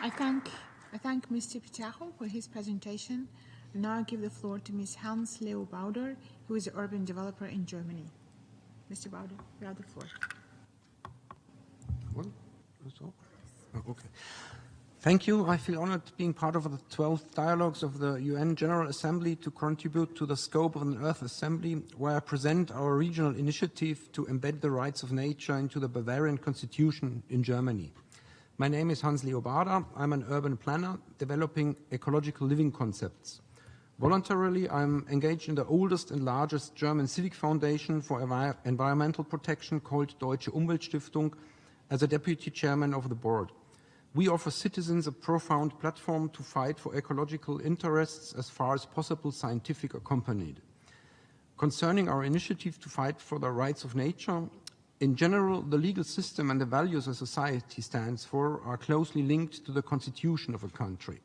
I thank Mr. Pitajo for his presentation. And now I give the floor to Ms. Hans-Leo Bauder, who is an urban developer in Germany. Mr. Bauder, you have the floor. Okay. Thank you. I feel honored being part of the 12th Dialogues of the UN General Assembly to contribute to the scope of an Earth Assembly, where I present our regional initiative to embed the rights of nature into the Bavarian Constitution in Germany. My name is Hans-Leo Bauder. I'm an urban planner developing ecological living concepts. Voluntarily, I'm engaged in the oldest and largest German civic foundation for environmental protection called Deutsche Umweltstiftung as a deputy chairman of the board. We offer citizens a profound platform to fight for ecological interests as far as possible scientific accompanied. Concerning our initiative to fight for the rights of nature, in general, the legal system and the values a society stands for are closely linked to the constitution of a country.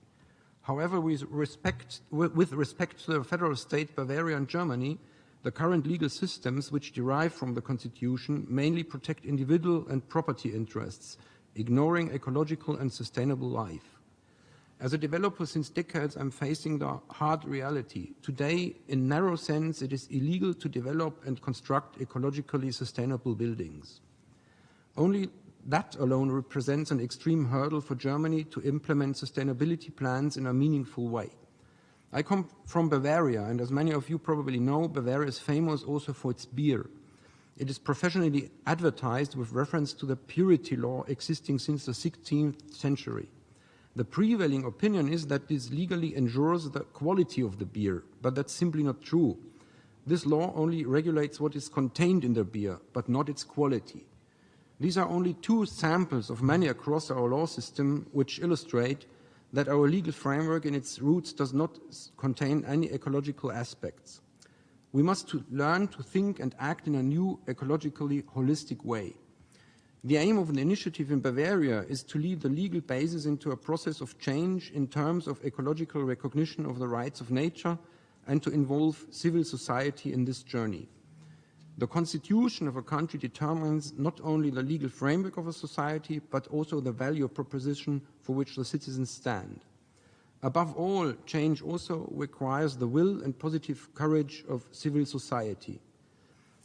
However, with respect to the federal state Bavaria and Germany, the current legal systems which derive from the constitution mainly protect individual and property interests, ignoring ecological and sustainable life. As a developer since decades, I'm facing the hard reality. Today, in narrow sense, it is illegal to develop and construct ecologically sustainable buildings. Only that alone represents an extreme hurdle for Germany to implement sustainability plans in a meaningful way. I come from Bavaria, and as many of you probably know, Bavaria is famous also for its beer. It is professionally advertised with reference to the purity law existing since the 16th century. The prevailing opinion is that this legally ensures the quality of the beer, but that's simply not true. This law only regulates what is contained in the beer, but not its quality. These are only two samples of many across our law system which illustrate that our legal framework in its roots does not contain any ecological aspects. We must learn to think and act in a new ecologically holistic way. The aim of the initiative in Bavaria is to lead the legal basis into a process of change in terms of ecological recognition of the rights of nature and to involve civil society in this journey. The constitution of a country determines not only the legal framework of a society, but also the value proposition for which the citizens stand. Above all, change also requires the will and positive courage of civil society.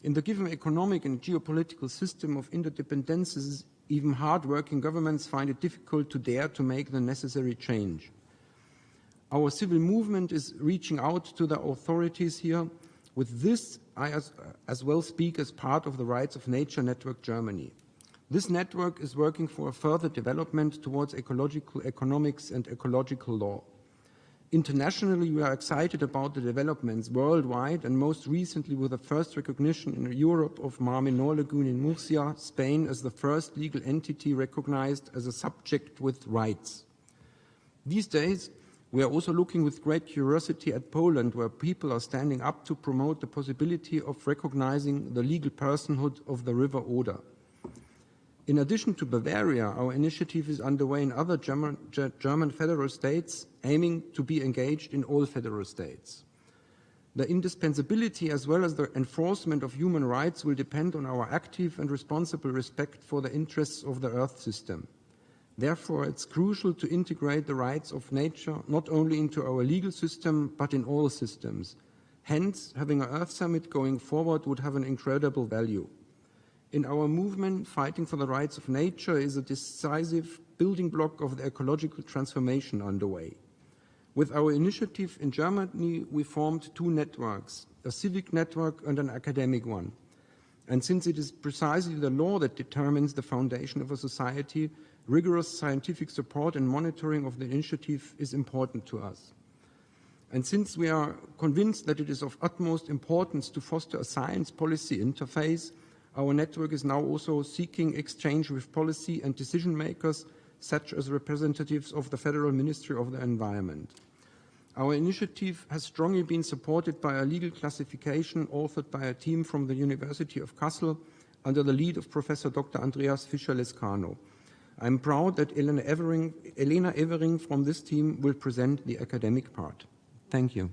In the given economic and geopolitical system of interdependencies, even hard-working governments find it difficult to dare to make the necessary change. Our civil movement is reaching out to the authorities here. With this, I as well speak as part of the Rights of Nature Network Germany. This network is working for a further development towards ecological economics and ecological law. Internationally, we are excited about the developments worldwide, and most recently with the first recognition in Europe of Mar Menor Lagoon in Murcia, Spain, as the first legal entity recognized as a subject with rights. These days, we are also looking with great curiosity at Poland, where people are standing up to promote the possibility of recognizing the legal personhood of the River Oder. In addition to Bavaria, our initiative is underway in other German federal states, aiming to be engaged in all federal states. The indispensability as well as the enforcement of human rights will depend on our active and responsible respect for the interests of the Earth system. Therefore, it's crucial to integrate the rights of nature not only into our legal system, but in all systems. Hence, having an Earth Summit going forward would have an incredible value. In our movement, fighting for the rights of nature is a decisive building block of the ecological transformation underway. With our initiative in Germany, we formed two networks, a civic network and an academic one. And since it is precisely the law that determines the foundation of a society, rigorous scientific support and monitoring of the initiative is important to us. And since we are convinced that it is of utmost importance to foster a science policy interface, our network is now also seeking exchange with policy and decision makers, such as representatives of the Federal Ministry of the Environment. Our initiative has strongly been supported by a legal classification authored by a team from the University of Kassel under the lead of Professor Dr. Andreas Fischer-Lescano. I'm proud that Elena Evering from this team will present the academic part. Thank you.